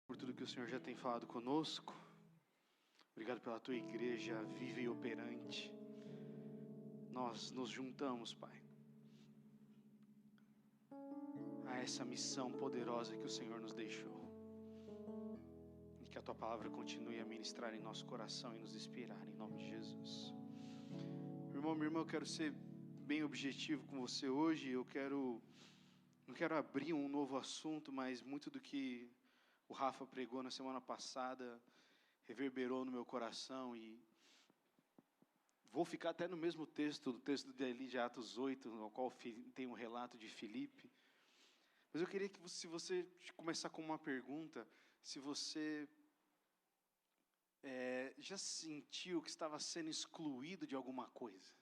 Por tudo que o Senhor já tem falado conosco. Obrigado pela tua igreja viva e operante. Nós nos juntamos, Pai, a essa missão poderosa que o Senhor nos deixou. E que a tua palavra continue a ministrar em nosso coração e nos inspirar, em nome de Jesus. Meu irmão, minha irmã, eu quero ser bem objetivo com você hoje. Não quero abrir um novo assunto, mas muito do que o Rafa pregou na semana passada reverberou no meu coração e vou ficar até no mesmo texto, do texto de Atos 8, no qual tem um relato de Filipe. Mas eu queria que, se você começar com uma pergunta, se você já sentiu que estava sendo excluído de alguma coisa.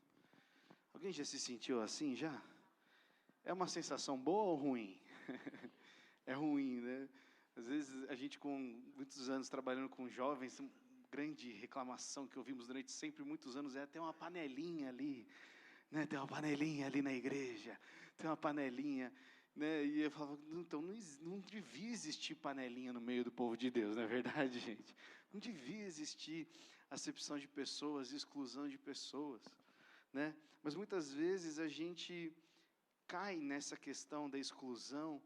Alguém já se sentiu assim já? É uma sensação boa ou ruim? É ruim, né? Às vezes a gente, com muitos anos trabalhando com jovens, uma grande reclamação que ouvimos durante sempre muitos anos é: tem uma panelinha ali, né? Tem uma panelinha ali na igreja, tem uma panelinha, né? E eu falava, então não devia existir panelinha no meio do povo de Deus, não é verdade, gente? Não devia existir acepção de pessoas, exclusão de pessoas, né? Mas muitas vezes a gente cai nessa questão da exclusão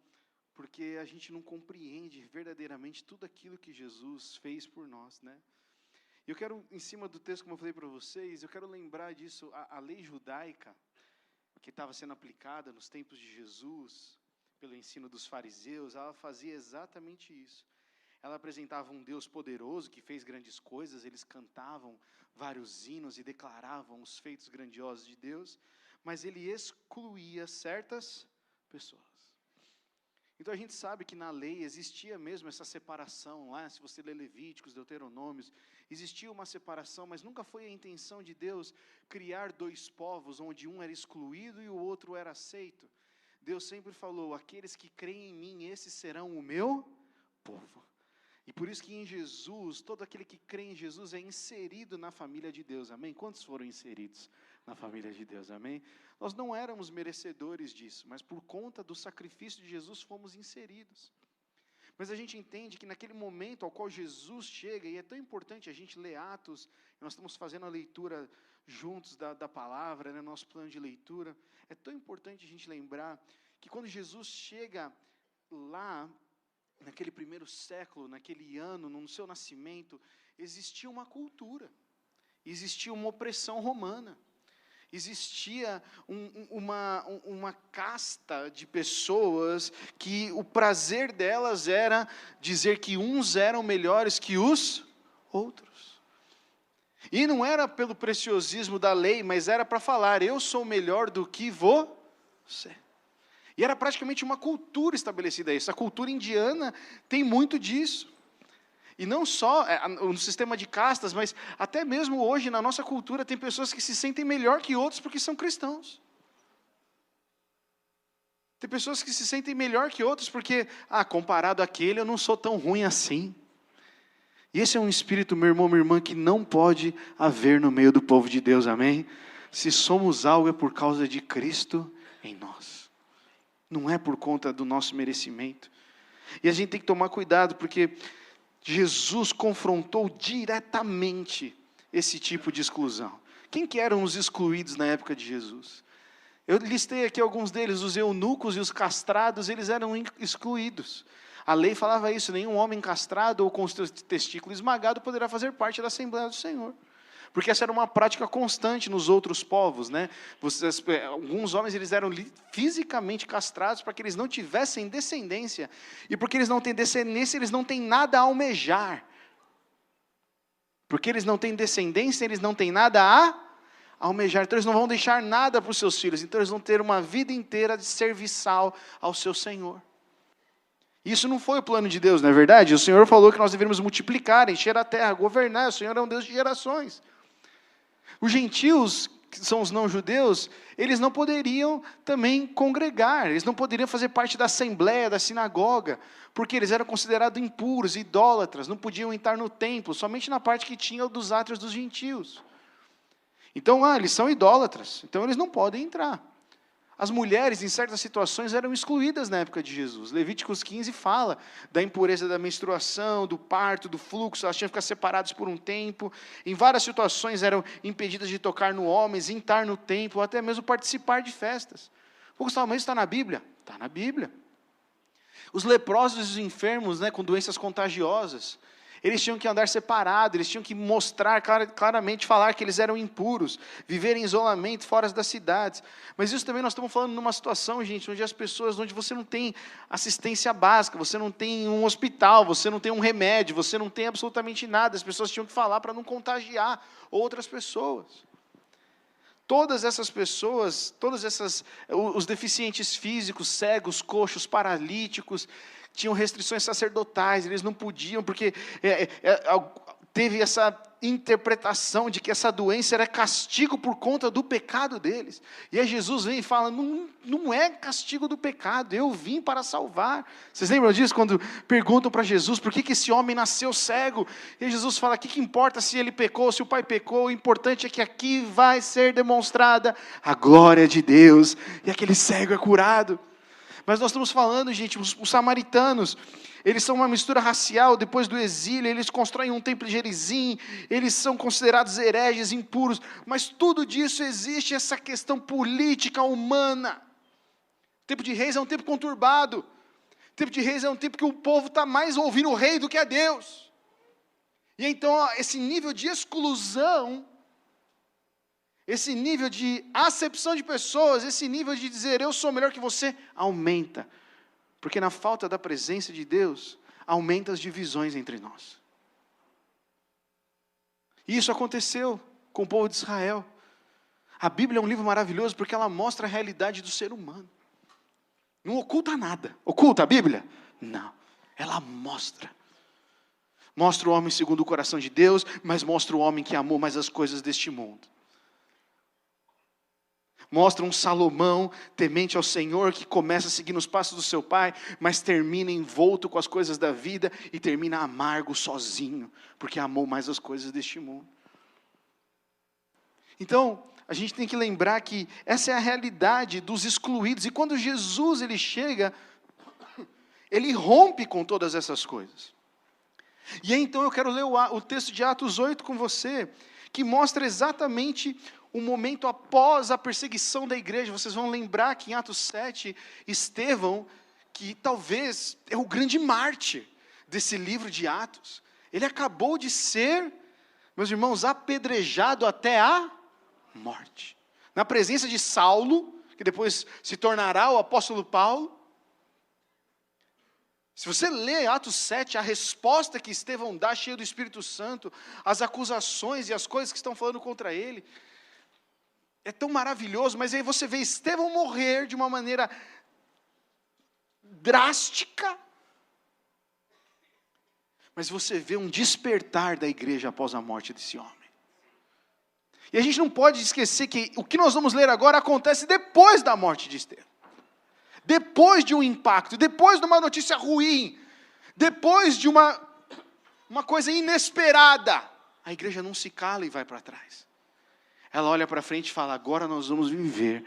porque a gente não compreende verdadeiramente tudo aquilo que Jesus fez por nós, né? Eu quero, em cima do texto, como eu falei para vocês, eu quero lembrar disso, a lei judaica, que estava sendo aplicada nos tempos de Jesus, pelo ensino dos fariseus, ela fazia exatamente isso. Ela apresentava um Deus poderoso, que fez grandes coisas, eles cantavam vários hinos e declaravam os feitos grandiosos de Deus, mas ele excluía certas pessoas. Então a gente sabe que na lei existia mesmo essa separação lá, se você ler Levíticos, Deuteronômios, existia uma separação, mas nunca foi a intenção de Deus criar dois povos, onde um era excluído e o outro era aceito. Deus sempre falou: aqueles que creem em mim, esses serão o meu povo. E por isso que em Jesus, todo aquele que crê em Jesus é inserido na família de Deus, amém? Quantos foram inseridos na família de Deus, amém? Nós não éramos merecedores disso, mas por conta do sacrifício de Jesus fomos inseridos. Mas a gente entende que naquele momento ao qual Jesus chega, e é tão importante a gente ler Atos, nós estamos fazendo a leitura juntos da palavra, né, nosso plano de leitura, é tão importante a gente lembrar que quando Jesus chega lá, naquele primeiro século, naquele ano, no seu nascimento, existia uma cultura, existia uma opressão romana, existia uma casta de pessoas que o prazer delas era dizer que uns eram melhores que os outros. E não era pelo preciosismo da lei, mas era para falar: eu sou melhor do que você. E era praticamente uma cultura estabelecida isso. A cultura indiana tem muito disso. E não só no sistema de castas, mas até mesmo hoje na nossa cultura tem pessoas que se sentem melhor que outros porque são cristãos. Tem pessoas que se sentem melhor que outros porque, comparado àquele, eu não sou tão ruim assim. E esse é um espírito, meu irmão, minha irmã, que não pode haver no meio do povo de Deus, amém? Se somos algo é por causa de Cristo em nós. Não é por conta do nosso merecimento. E a gente tem que tomar cuidado, porque Jesus confrontou diretamente esse tipo de exclusão. Quem que eram os excluídos na época de Jesus? Eu listei aqui alguns deles: os eunucos e os castrados, eles eram excluídos. A lei falava isso: nenhum homem castrado ou com o testículo esmagado poderá fazer parte da Assembleia do Senhor. Porque essa era uma prática constante nos outros povos, né? Alguns homens, eles eram fisicamente castrados para que eles não tivessem descendência. E porque eles não têm descendência, eles não têm nada a almejar. Porque eles não têm descendência, eles não têm nada a almejar. Então eles não vão deixar nada para os seus filhos. Então eles vão ter uma vida inteira de serviçal ao seu Senhor. Isso não foi o plano de Deus, não é verdade? O Senhor falou que nós deveríamos multiplicar, encher a terra, governar. O Senhor é um Deus de gerações. Os gentios, que são os não-judeus, eles não poderiam também congregar, eles não poderiam fazer parte da assembleia, da sinagoga, porque eles eram considerados impuros, idólatras, não podiam entrar no templo, somente na parte que tinha dos átrios dos gentios. Então, eles são idólatras, então eles não podem entrar. as mulheres, em certas situações, eram excluídas na época de Jesus. Levíticos 15 fala da impureza da menstruação, do parto, do fluxo, elas tinham que ficar separadas por um tempo. Em várias situações eram impedidas de tocar no homem, entrar no templo, ou até mesmo participar de festas. Pô, Gustavo, mas isso está na Bíblia? Está na Bíblia. Os leprosos e os enfermos, com doenças contagiosas, eles tinham que andar separados, eles tinham que mostrar claramente, falar que eles eram impuros, viver em isolamento fora das cidades. Mas isso também nós estamos falando numa situação, gente, onde as pessoas, onde você não tem assistência básica, você não tem um hospital, você não tem um remédio, você não tem absolutamente nada. As pessoas tinham que falar para não contagiar outras pessoas. Todas essas pessoas, os deficientes físicos, cegos, coxos, paralíticos, tinham restrições sacerdotais, eles não podiam, porque teve essa interpretação de que essa doença era castigo por conta do pecado deles. E aí Jesus vem e fala, não é castigo do pecado, eu vim para salvar. Vocês lembram disso, quando perguntam para Jesus, por que esse homem nasceu cego? E Jesus fala, o que importa se ele pecou, se o pai pecou, o importante é que aqui vai ser demonstrada a glória de Deus, e aquele cego é curado. Mas nós estamos falando, gente, os samaritanos, eles são uma mistura racial. Depois do exílio, eles constroem um templo em Gerizim, eles são considerados hereges, impuros, mas tudo disso existe essa questão política, humana. O tempo de Reis é um tempo conturbado, o tempo de Reis é um tempo que o povo está mais ouvindo o rei do que a Deus, e então esse nível de exclusão, esse nível de acepção de pessoas, esse nível de dizer, eu sou melhor que você, aumenta. Porque na falta da presença de Deus, aumenta as divisões entre nós. E isso aconteceu com o povo de Israel. A Bíblia é um livro maravilhoso porque ela mostra a realidade do ser humano. Não oculta nada. Oculta a Bíblia? Não. Ela mostra. Mostra o homem segundo o coração de Deus, mas mostra o homem que amou mais as coisas deste mundo. Mostra um Salomão temente ao Senhor, que começa a seguir nos passos do seu pai, mas termina envolto com as coisas da vida e termina amargo sozinho, porque amou mais as coisas deste mundo. Então, a gente tem que lembrar que essa é a realidade dos excluídos, e quando Jesus ele chega, ele rompe com todas essas coisas. E aí, então eu quero ler o texto de Atos 8 com você, que mostra exatamente o momento após a perseguição da igreja. Vocês vão lembrar que em Atos 7, Estevão, que talvez é o grande mártir desse livro de Atos, ele acabou de ser, meus irmãos, apedrejado até a morte. Na presença de Saulo, que depois se tornará o apóstolo Paulo. Se você lê Atos 7, a resposta que Estevão dá, cheio do Espírito Santo, as acusações e as coisas que estão falando contra ele, é tão maravilhoso. Mas aí você vê Estevão morrer de uma maneira drástica, mas você vê um despertar da igreja após a morte desse homem. E a gente não pode esquecer que o que nós vamos ler agora acontece depois da morte de Estevão. Depois de um impacto, depois de uma notícia ruim, depois de uma coisa inesperada, a igreja não se cala e vai para trás. Ela olha para frente e fala, agora nós vamos viver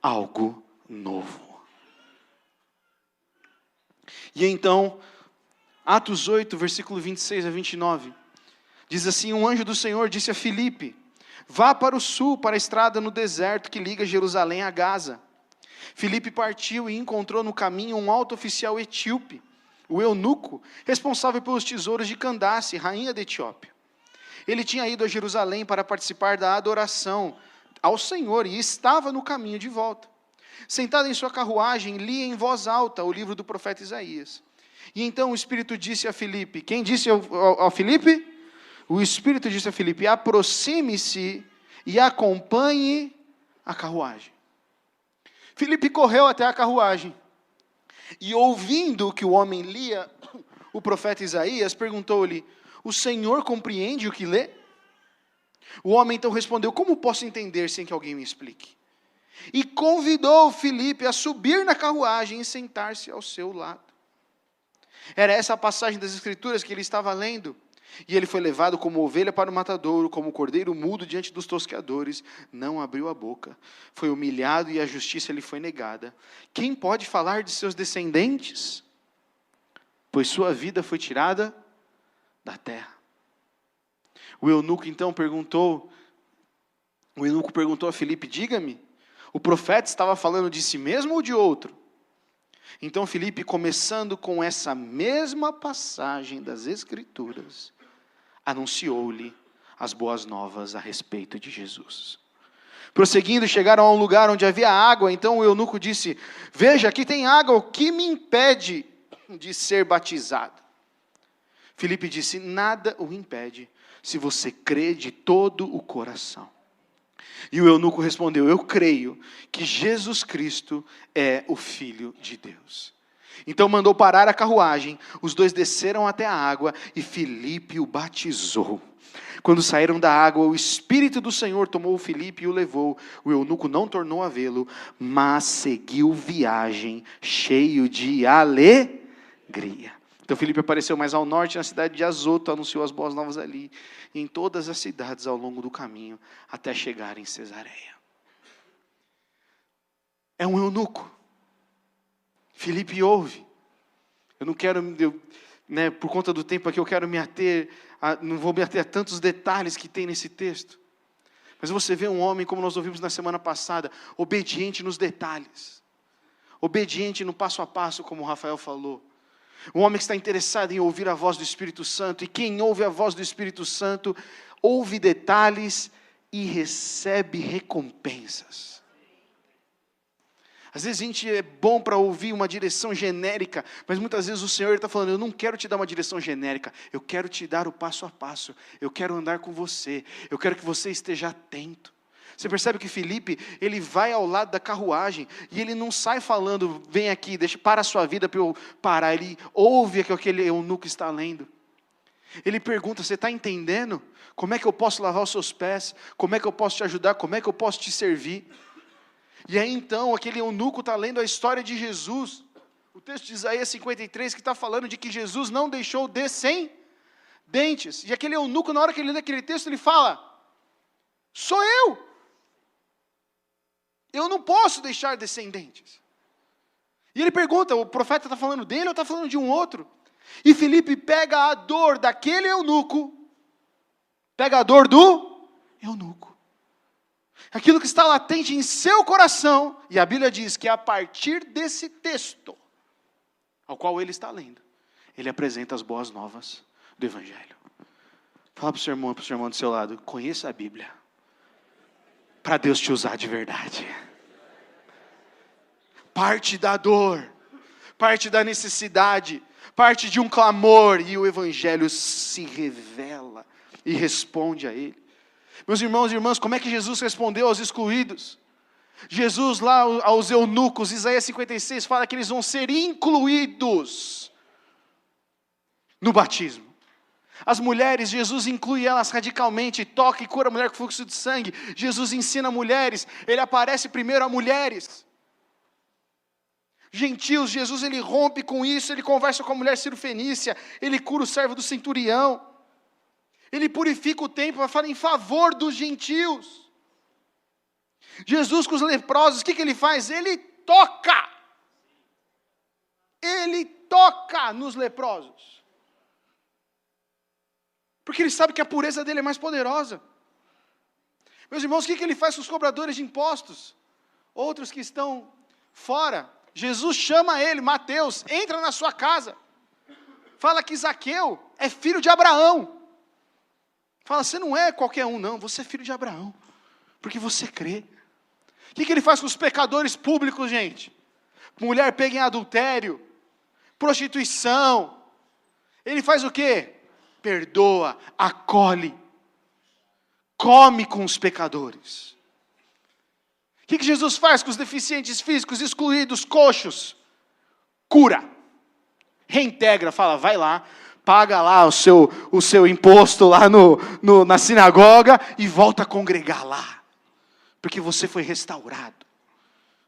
algo novo. E então, Atos 8, versículo 26 a 29, diz assim, um anjo do Senhor disse a Filipe, vá para o sul, para a estrada no deserto que liga Jerusalém a Gaza. Filipe partiu e encontrou no caminho um alto oficial etíope, o eunuco, responsável pelos tesouros de Candace, rainha da Etiópia. Ele tinha ido a Jerusalém para participar da adoração ao Senhor e estava no caminho de volta. Sentado em sua carruagem, lia em voz alta o livro do profeta Isaías. E então o Espírito disse a Filipe, quem disse ao Filipe? O Espírito disse a Filipe, aproxime-se e acompanhe a carruagem. Filipe correu até a carruagem e, ouvindo que o homem lia o profeta Isaías, perguntou-lhe, o Senhor compreende o que lê? O homem então respondeu, como posso entender sem que alguém me explique? E convidou Filipe a subir na carruagem e sentar-se ao seu lado. Era essa a passagem das Escrituras que ele estava lendo. E ele foi levado como ovelha para o matadouro, como cordeiro mudo diante dos tosqueadores, não abriu a boca. Foi humilhado e a justiça lhe foi negada. Quem pode falar de seus descendentes? Pois sua vida foi tirada da terra. O eunuco então perguntou a Filipe, diga-me, o profeta estava falando de si mesmo ou de outro? Então Filipe, começando com essa mesma passagem das Escrituras, anunciou-lhe as boas novas a respeito de Jesus. Prosseguindo, chegaram a um lugar onde havia água, então o eunuco disse, veja, aqui tem água, o que me impede de ser batizado? Filipe disse, nada o impede, se você crê de todo o coração. E o eunuco respondeu, eu creio que Jesus Cristo é o Filho de Deus. Então mandou parar a carruagem, os dois desceram até a água e Filipe o batizou. Quando saíram da água, o Espírito do Senhor tomou Filipe e o levou. O eunuco não tornou a vê-lo, mas seguiu viagem cheio de alegria. Então Filipe apareceu mais ao norte, na cidade de Azoto, anunciou as boas novas ali, e em todas as cidades ao longo do caminho, até chegar em Cesareia. É um eunuco. Filipe ouve. Eu não quero, por conta do tempo aqui, eu quero não vou me ater a tantos detalhes que tem nesse texto. Mas você vê um homem, como nós ouvimos na semana passada, obediente nos detalhes. Obediente no passo a passo, como o Rafael falou. Um homem que está interessado em ouvir a voz do Espírito Santo. E quem ouve a voz do Espírito Santo, ouve detalhes e recebe recompensas. Às vezes a gente é bom para ouvir uma direção genérica, mas muitas vezes o Senhor está falando, eu não quero te dar uma direção genérica, eu quero te dar o passo a passo, eu quero andar com você, eu quero que você esteja atento. Você percebe que Filipe, ele vai ao lado da carruagem, e ele não sai falando, vem aqui, para a sua vida para eu parar, ele ouve o que aquele eunuco está lendo. Ele pergunta, você está entendendo? Como é que eu posso lavar os seus pés? Como é que eu posso te ajudar? Como é que eu posso te servir? E aí então, aquele eunuco está lendo a história de Jesus, o texto de Isaías 53, que está falando de que Jesus não deixou descendentes. E aquele eunuco, na hora que ele lê aquele texto, ele fala, sou eu. Eu não posso deixar descendentes. E ele pergunta, o profeta está falando dele ou está falando de um outro? E Filipe pega a dor daquele eunuco, pega a dor do eunuco. Aquilo que está latente em seu coração, e a Bíblia diz que a partir desse texto, ao qual ele está lendo, ele apresenta as boas novas do Evangelho. Fala para o seu irmão do seu lado, conheça a Bíblia, para Deus te usar de verdade. Parte da dor, parte da necessidade, parte de um clamor, e o Evangelho se revela e responde a ele. Meus irmãos e irmãs, como é que Jesus respondeu aos excluídos? Jesus lá aos eunucos, Isaías 56 fala que eles vão ser incluídos no batismo. As mulheres, Jesus inclui elas radicalmente, toca e cura a mulher com fluxo de sangue. Jesus ensina mulheres, ele aparece primeiro a mulheres. Gentios, Jesus ele rompe com isso, ele conversa com a mulher cirofenícia, ele cura o servo do centurião. Ele purifica o templo para falar em favor dos gentios. Jesus com os leprosos, o que ele faz? Ele toca. Ele toca nos leprosos. Porque ele sabe que a pureza dele é mais poderosa. Meus irmãos, o que ele faz com os cobradores de impostos? Outros que estão fora. Jesus chama ele, Mateus, entra na sua casa. Fala que Zaqueu é filho de Abraão. Fala, você não é qualquer um, não, você é filho de Abraão, porque você crê. O que ele faz com os pecadores públicos, gente? Mulher pega em adultério, prostituição. Ele faz o quê? Perdoa, acolhe, come com os pecadores. O que Jesus faz com os deficientes físicos, excluídos, coxos? Cura, reintegra, fala, vai lá, paga lá o seu imposto lá na sinagoga e volta a congregar lá. Porque você foi restaurado.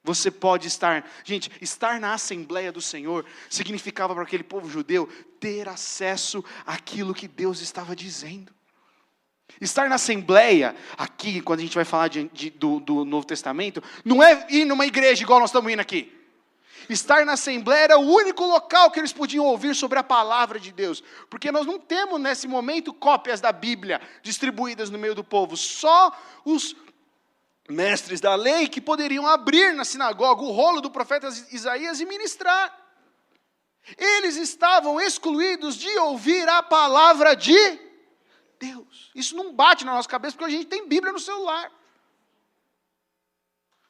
Você pode estar... Gente, estar na Assembleia do Senhor significava para aquele povo judeu ter acesso àquilo que Deus estava dizendo. Estar na Assembleia, aqui, quando a gente vai falar do Novo Testamento, não é ir numa igreja igual nós estamos indo aqui. Estar na Assembleia era o único local que eles podiam ouvir sobre a palavra de Deus. Porque nós não temos, nesse momento, cópias da Bíblia distribuídas no meio do povo. Só os mestres da lei que poderiam abrir na sinagoga o rolo do profeta Isaías e ministrar. Eles estavam excluídos de ouvir a palavra de Deus. Isso não bate na nossa cabeça porque a gente tem Bíblia no celular.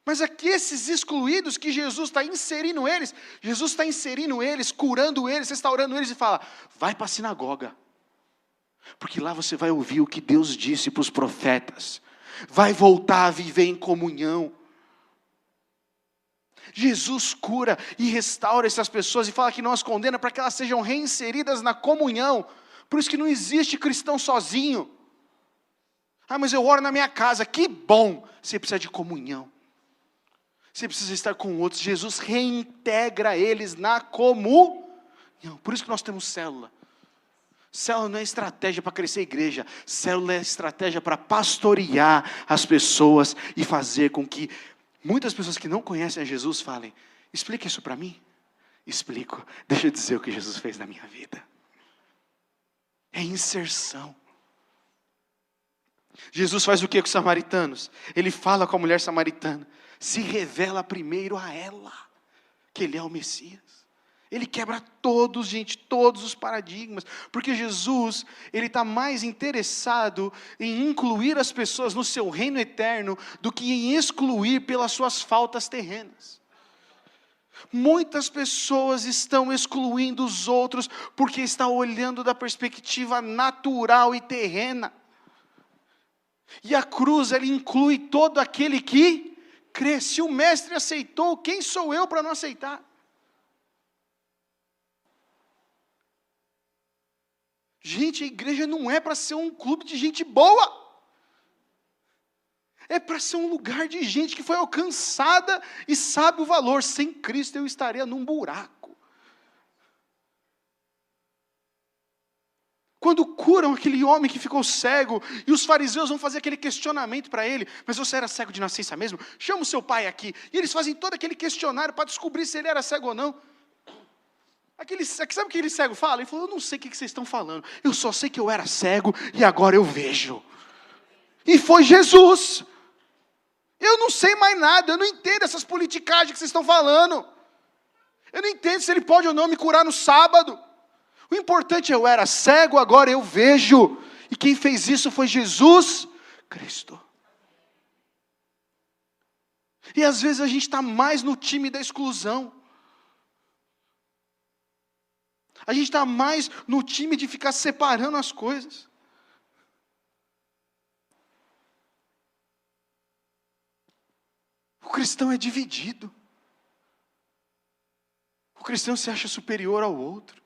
Mas aqui esses excluídos que Jesus está inserindo eles, curando eles, restaurando eles e fala, vai para a sinagoga. Porque lá você vai ouvir o que Deus disse para os profetas. Vai voltar a viver em comunhão. Jesus cura e restaura essas pessoas e fala que não as condena para que elas sejam reinseridas na comunhão. Por isso que não existe cristão sozinho. Ah, mas eu oro na minha casa. Que bom! Você precisa de comunhão. Você precisa estar com outros. Jesus reintegra eles na comunhão. Por isso que nós temos célula. Célula não é estratégia para crescer a igreja. Célula é estratégia para pastorear as pessoas e fazer com que muitas pessoas que não conhecem a Jesus falem, explica isso para mim. Explico. Deixa eu dizer o que Jesus fez na minha vida. É inserção. Jesus faz o que com os samaritanos? Ele fala com a mulher samaritana. Se revela primeiro a ela, que Ele é o Messias. Ele quebra todos os paradigmas. Porque Jesus, Ele está mais interessado em incluir as pessoas no seu reino eterno, do que em excluir pelas suas faltas terrenas. Muitas pessoas estão excluindo os outros, porque estão olhando da perspectiva natural e terrena. E a cruz, ela inclui todo aquele que crê. Se o mestre aceitou, quem sou eu para não aceitar? Gente, a igreja não é para ser um clube de gente boa. É para ser um lugar de gente que foi alcançada e sabe o valor. Sem Cristo eu estaria num buraco. Quando curam aquele homem que ficou cego, e os fariseus vão fazer aquele questionamento para ele, mas você era cego de nascença mesmo? Chama o seu pai aqui. E eles fazem todo aquele questionário para descobrir se ele era cego ou não. Sabe o que aquele cego fala? Ele falou, eu não sei o que vocês estão falando. Eu só sei que eu era cego e agora eu vejo. E foi Jesus. Eu não sei mais nada, eu não entendo essas politicagens que vocês estão falando. Eu não entendo se ele pode ou não me curar no sábado. O importante é eu era cego, agora eu vejo. E quem fez isso foi Jesus Cristo. E às vezes a gente está mais no time da exclusão. A gente está mais no time de ficar separando as coisas. O cristão é dividido. O cristão se acha superior ao outro.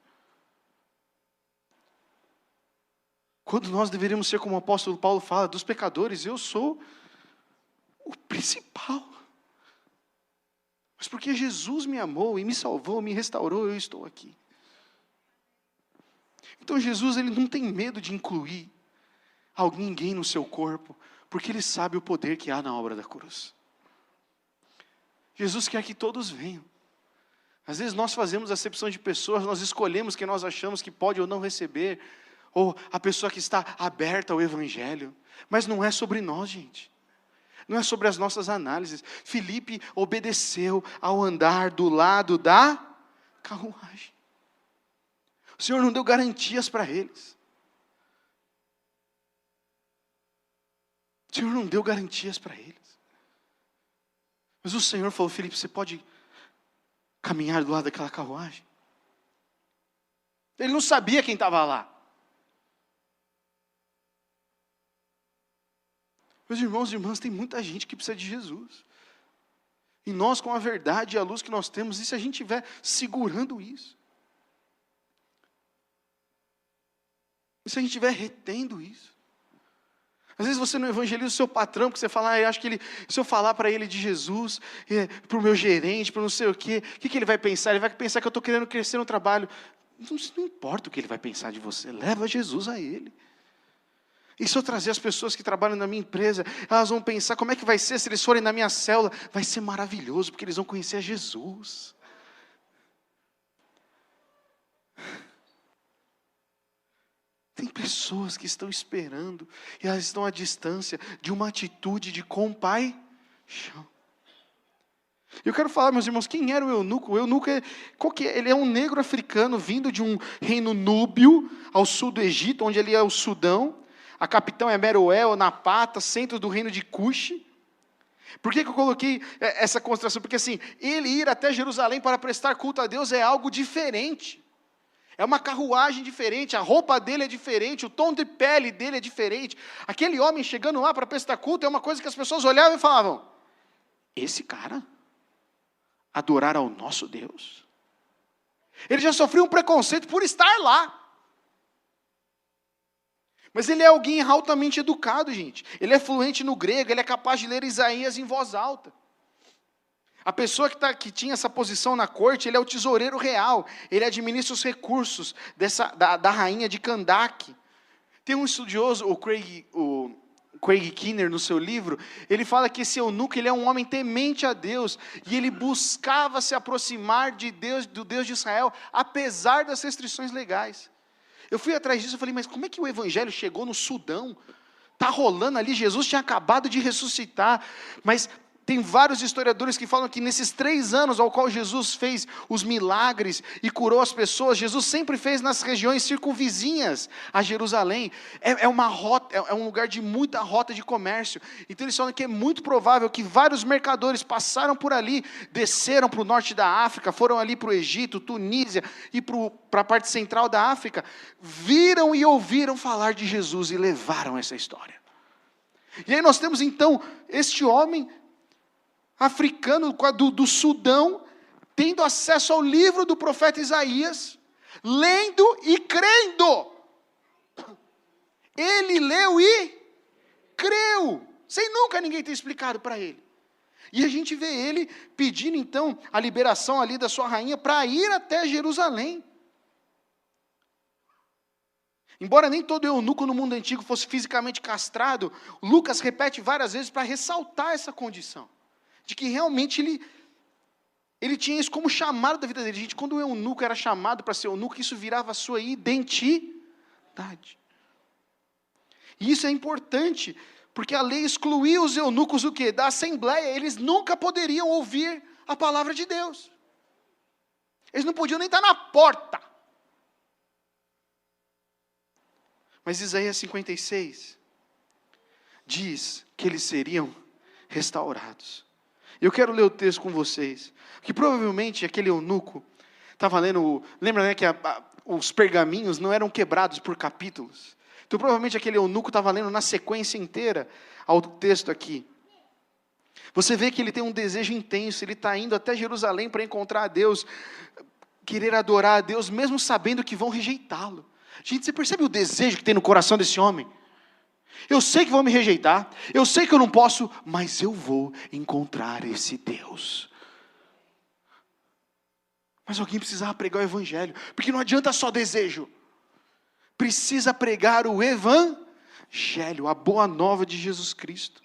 Quando nós deveríamos ser como o apóstolo Paulo fala, dos pecadores, eu sou o principal. Mas porque Jesus me amou e me salvou, me restaurou, eu estou aqui. Então Jesus, ele não tem medo de incluir ninguém no seu corpo, porque ele sabe o poder que há na obra da cruz. Jesus quer que todos venham. Às vezes nós fazemos acepção de pessoas, nós escolhemos quem nós achamos que pode ou não receber, ou a pessoa que está aberta ao Evangelho. Mas não é sobre nós, gente. Não é sobre as nossas análises. Filipe obedeceu ao andar do lado da carruagem. O Senhor não deu garantias para eles. O Senhor não deu garantias para eles. Mas o Senhor falou, Filipe, você pode caminhar do lado daquela carruagem? Ele não sabia quem estava lá. Meus irmãos e irmãs, tem muita gente que precisa de Jesus. E nós, com a verdade e a luz que nós temos, e se a gente estiver segurando isso? E se a gente estiver retendo isso? Às vezes você não evangeliza o seu patrão, porque você fala, eu acho que se eu falar para ele de Jesus, para o meu gerente, para não sei o que ele vai pensar? Ele vai pensar que eu estou querendo crescer no trabalho. Não importa o que ele vai pensar de você, leva Jesus a ele. E se eu trazer as pessoas que trabalham na minha empresa, elas vão pensar, como é que vai ser se eles forem na minha célula? Vai ser maravilhoso, porque eles vão conhecer a Jesus. Tem pessoas que estão esperando, e elas estão à distância de uma atitude de compaixão. Eu quero falar, meus irmãos, quem era o eunuco? O eunuco ele é um negro africano vindo de um reino núbio, ao sul do Egito, onde ali é o Sudão. A capital é Meroé, Napata, centro do reino de Cuxi. Por que eu coloquei essa consideração? Porque assim, ele ir até Jerusalém para prestar culto a Deus é algo diferente. É uma carruagem diferente, a roupa dele é diferente, o tom de pele dele é diferente. Aquele homem chegando lá para prestar culto é uma coisa que as pessoas olhavam e falavam, esse cara adorar ao nosso Deus? Ele já sofreu um preconceito por estar lá. Mas ele é alguém altamente educado, gente. Ele é fluente no grego, ele é capaz de ler Isaías em voz alta. A pessoa que tinha essa posição na corte, ele é o tesoureiro real. Ele administra os recursos da rainha de Candace. Tem um estudioso, o Craig Kinner, no seu livro, ele fala que esse eunuco, ele é um homem temente a Deus, e ele buscava se aproximar de Deus, do Deus de Israel, apesar das restrições legais. Eu fui atrás disso, eu falei, mas como é que o evangelho chegou no Sudão? Está rolando ali, Jesus tinha acabado de ressuscitar, mas tem vários historiadores que falam que nesses 3 anos ao qual Jesus fez os milagres e curou as pessoas, Jesus sempre fez nas regiões circunvizinhas a Jerusalém. É uma rota, é um lugar de muita rota de comércio. Então eles falam que é muito provável que vários mercadores passaram por ali, desceram para o norte da África, foram ali para o Egito, Tunísia e para a parte central da África, viram e ouviram falar de Jesus e levaram essa história. E aí nós temos então este homem africano do Sudão, tendo acesso ao livro do profeta Isaías, lendo e crendo. Ele leu e creu, sem nunca ninguém ter explicado para ele. E a gente vê ele pedindo então a liberação ali da sua rainha para ir até Jerusalém. Embora nem todo eunuco no mundo antigo fosse fisicamente castrado, Lucas repete várias vezes para ressaltar essa condição. De que realmente ele tinha isso como chamado da vida dele. Gente, quando o eunuco era chamado para ser eunuco, isso virava a sua identidade. E isso é importante, porque a lei excluía os eunucos do quê? Da assembleia. Eles nunca poderiam ouvir a palavra de Deus. Eles não podiam nem estar na porta. Mas Isaías 56 diz que eles seriam restaurados. Eu quero ler o texto com vocês, que provavelmente aquele eunuco estava lendo, lembra, né, que os pergaminhos não eram quebrados por capítulos, então provavelmente aquele eunuco estava lendo na sequência inteira ao texto aqui. Você vê que ele tem um desejo intenso, ele está indo até Jerusalém para encontrar a Deus, querer adorar a Deus, mesmo sabendo que vão rejeitá-lo. Gente, você percebe o desejo que tem no coração desse homem? Eu sei que vão me rejeitar, eu sei que eu não posso, mas eu vou encontrar esse Deus. Mas alguém precisava pregar o evangelho, porque não adianta só desejo, precisa pregar o evangelho, a boa nova de Jesus Cristo.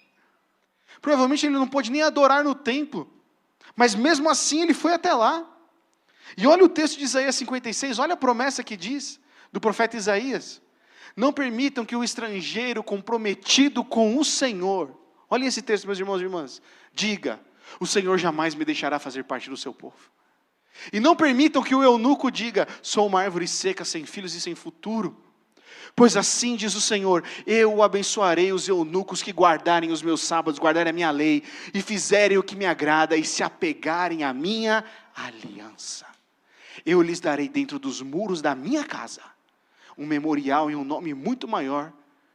Provavelmente ele não pôde nem adorar no templo, mas mesmo assim ele foi até lá. E olha o texto de Isaías 56, olha a promessa que diz, do profeta Isaías. Não permitam que o estrangeiro comprometido com o Senhor, olhem esse texto, meus irmãos e irmãs, diga, o Senhor jamais me deixará fazer parte do seu povo. E não permitam que o eunuco diga, sou uma árvore seca, sem filhos e sem futuro. Pois assim diz o Senhor, eu abençoarei os eunucos que guardarem os meus sábados, guardarem a minha lei, e fizerem o que me agrada, e se apegarem à minha aliança. Eu lhes darei dentro dos muros da minha casa, um memorial e um nome muito maior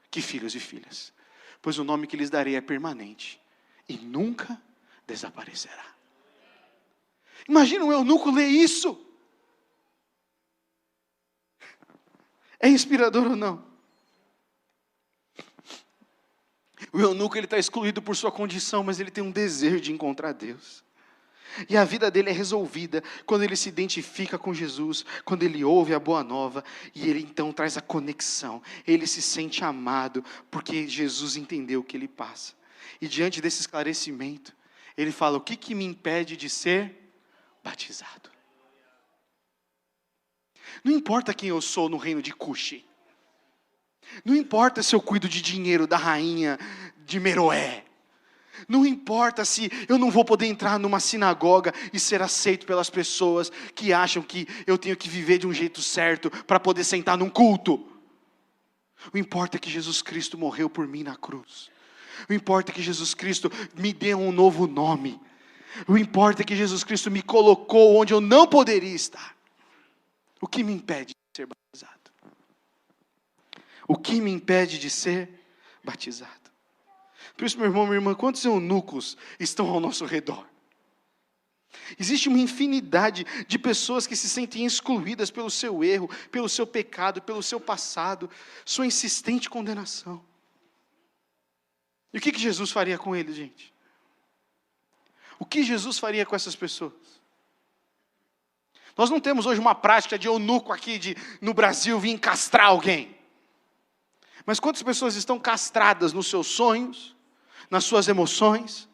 que filhos e filhas. Pois o nome que lhes darei é permanente e nunca desaparecerá. Imagina um eunuco ler isso. É inspirador ou não? eunuco, ele está excluído por sua condição, mas ele tem um desejo de encontrar Deus. E a vida dele é resolvida quando ele se identifica com Jesus, quando ele ouve a boa nova, e ele então traz a conexão. Ele se sente amado, porque Jesus entendeu o que ele passa. E diante desse esclarecimento, ele fala: o que me impede de ser batizado? Não importa quem eu sou no reino de Cuxi. Não importa se eu cuido de dinheiro da rainha de Meroé. Não importa se eu não vou poder entrar numa sinagoga e ser aceito pelas pessoas que acham que eu tenho que viver de um jeito certo para poder sentar num culto. O importa é que Jesus Cristo morreu por mim na cruz. O importa é que Jesus Cristo me deu um novo nome. O importa é que Jesus Cristo me colocou onde eu não poderia estar. O que me impede de ser batizado? O que me impede de ser batizado? Por isso, meu irmão, minha irmã, quantos eunucos estão ao nosso redor? Existe uma infinidade de pessoas que se sentem excluídas pelo seu erro, pelo seu pecado, pelo seu passado, sua insistente condenação. E o que Jesus faria com eles, gente? O que Jesus faria com essas pessoas? Nós não temos hoje uma prática de eunuco aqui no Brasil vir castrar alguém. Mas quantas pessoas estão castradas nos seus sonhos, nas suas emoções,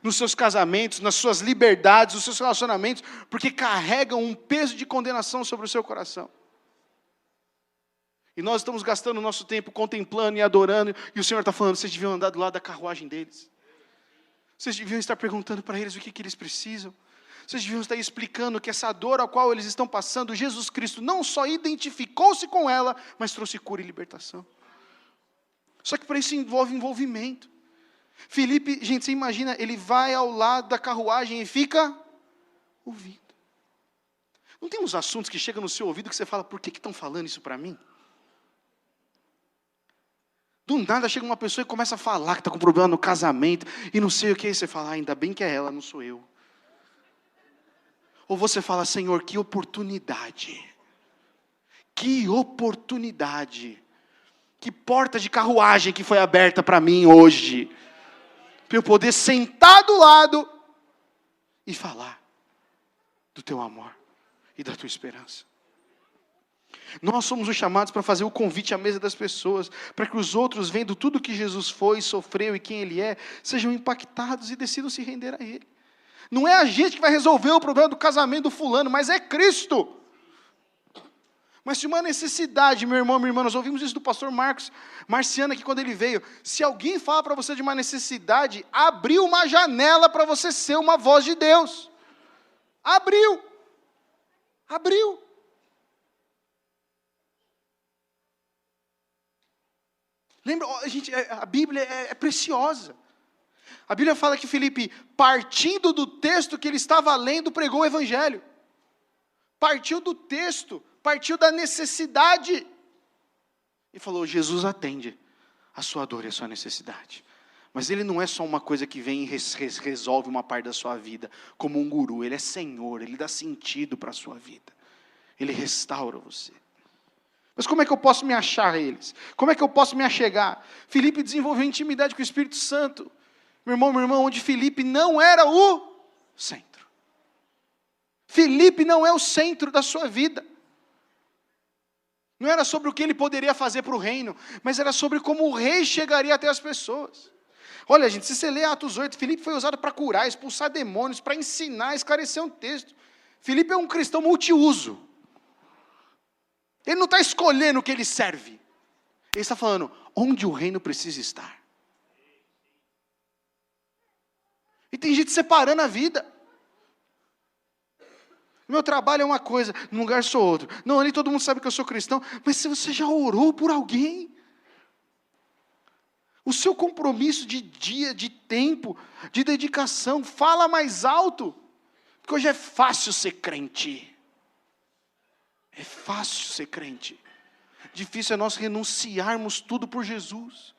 nos seus casamentos, nas suas liberdades, nos seus relacionamentos, porque carregam um peso de condenação sobre o seu coração. E nós estamos gastando o nosso tempo contemplando e adorando, e o Senhor está falando: vocês deviam andar do lado da carruagem deles. Vocês deviam estar perguntando para eles o que eles precisam. Vocês deviam estar explicando que essa dor a qual eles estão passando, Jesus Cristo não só identificou-se com ela, mas trouxe cura e libertação. Só que para isso envolve envolvimento. Filipe, gente, você imagina, ele vai ao lado da carruagem e fica ouvindo. Não tem uns assuntos que chegam no seu ouvido que você fala: por que estão falando isso para mim? Do nada chega uma pessoa e começa a falar que está com problema no casamento e não sei o que, aí você fala: ainda bem que é ela, não sou eu. Ou você fala: Senhor, que oportunidade, que porta de carruagem que foi aberta para mim hoje, para eu poder sentar do lado e falar do teu amor e da tua esperança. Nós somos os chamados para fazer o convite à mesa das pessoas, para que os outros, vendo tudo que Jesus foi, sofreu e quem Ele é, sejam impactados e decidam se render a Ele. Não é a gente que vai resolver o problema do casamento do fulano, mas é Cristo. Mas se uma necessidade, meu irmão, minha irmã, nós ouvimos isso do pastor Marciano aqui quando ele veio. Se alguém fala para você de uma necessidade, abriu uma janela para você ser uma voz de Deus. Abriu. Lembra, gente, a Bíblia é preciosa. A Bíblia fala que Filipe, partindo do texto que ele estava lendo, pregou o Evangelho. Partiu do texto, partiu da necessidade. E falou: Jesus atende a sua dor e a sua necessidade. Mas Ele não é só uma coisa que vem e resolve uma parte da sua vida, como um guru. Ele é Senhor, Ele dá sentido para a sua vida. Ele restaura você. Mas como é que eu posso me achar a eles? Como é que eu posso me achegar? Filipe desenvolveu intimidade com o Espírito Santo. Meu irmão, minha irmã, onde Filipe não era o centro. Filipe não é o centro da sua vida. Não era sobre o que ele poderia fazer para o reino, mas era sobre como o rei chegaria até as pessoas. Olha, gente, se você ler Atos 8, Filipe foi usado para curar, expulsar demônios, para ensinar, esclarecer um texto. Filipe é um cristão multiuso. Ele não está escolhendo o que ele serve. Ele está falando onde o reino precisa estar. E tem gente separando a vida. Meu trabalho é uma coisa, num lugar sou outro. Não, ali todo mundo sabe que eu sou cristão, mas se você já orou por alguém, o seu compromisso de dia, de tempo, de dedicação, fala mais alto. Porque hoje é fácil ser crente. É fácil ser crente. Difícil é nós renunciarmos tudo por Jesus.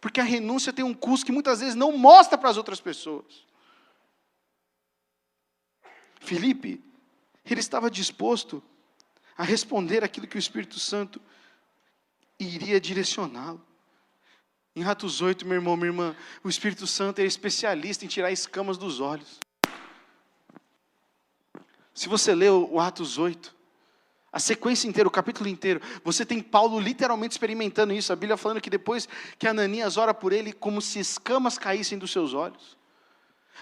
Porque a renúncia tem um custo que muitas vezes não mostra para as outras pessoas. Filipe, ele estava disposto a responder aquilo que o Espírito Santo iria direcioná-lo. Em Atos 8, meu irmão, minha irmã, o Espírito Santo é especialista em tirar escamas dos olhos. Se você lê o Atos 8, a sequência inteira, o capítulo inteiro, você tem Paulo literalmente experimentando isso. A Bíblia falando que depois que Ananias ora por ele, como se escamas caíssem dos seus olhos.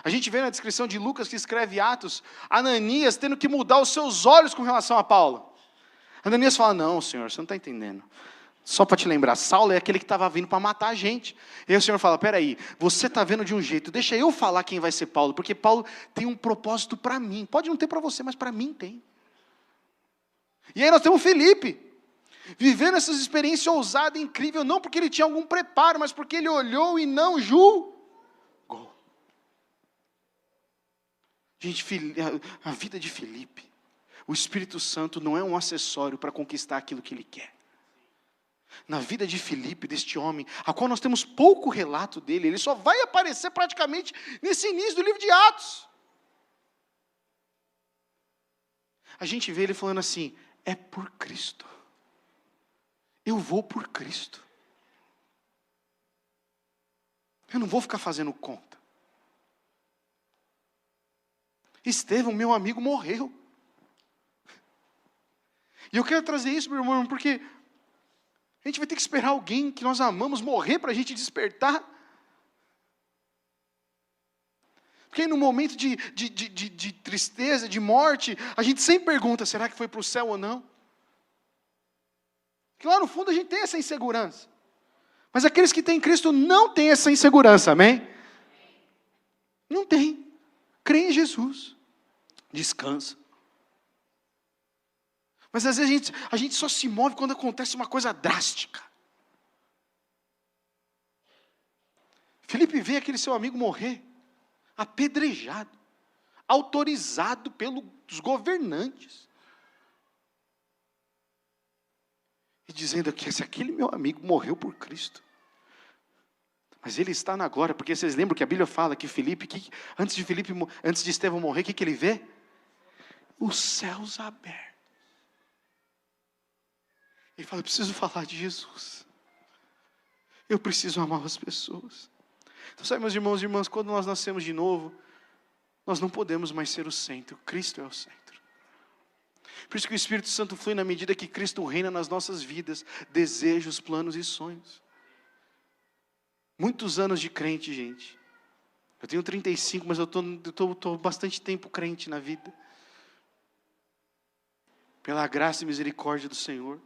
A gente vê na descrição de Lucas, que escreve Atos, Ananias tendo que mudar os seus olhos com relação a Paulo. Ananias fala, não, Senhor, você não está entendendo. Só para te lembrar, Saulo é aquele que estava vindo para matar a gente. E aí o Senhor fala, peraí, você está vendo de um jeito, deixa eu falar quem vai ser Paulo, porque Paulo tem um propósito para mim. Pode não ter para você, mas para mim tem. E aí nós temos Felipe, vivendo essas experiências ousadas e incríveis, não porque ele tinha algum preparo, mas porque ele olhou e não julgou. Gente, a vida de Felipe, o Espírito Santo não é um acessório para conquistar aquilo que ele quer. Na vida de Felipe, deste homem, a qual nós temos pouco relato dele, ele só vai aparecer praticamente nesse início do livro de Atos. A gente vê ele falando assim, é por Cristo. Eu vou por Cristo. Eu não vou ficar fazendo conta. Estevão, meu amigo, morreu. E eu quero trazer isso, meu irmão, porque a gente vai ter que esperar alguém que nós amamos morrer para a gente despertar. Porque no momento de tristeza, de morte, a gente sempre pergunta, será que foi para o céu ou não? Porque lá no fundo a gente tem essa insegurança. Mas aqueles que têm Cristo não têm essa insegurança, amém? Não tem. Crê em Jesus. Descansa. Mas às vezes a gente só se move quando acontece uma coisa drástica. Felipe vê aquele seu amigo morrer, apedrejado, autorizado pelos governantes. E dizendo que se aquele meu amigo morreu por Cristo, mas ele está na glória, porque vocês lembram que a Bíblia fala que antes de Estevão morrer, o que ele vê? Os céus abertos. Ele fala, eu preciso falar de Jesus. Eu preciso amar as pessoas. Então sabe, meus irmãos e irmãs, quando nós nascemos de novo, nós não podemos mais ser o centro. Cristo é o centro. Por isso que o Espírito Santo flui na medida que Cristo reina nas nossas vidas, desejos, planos e sonhos. Muitos anos de crente, gente. Eu tenho 35, mas eu estou bastante tempo crente na vida. Pela graça e misericórdia do Senhor.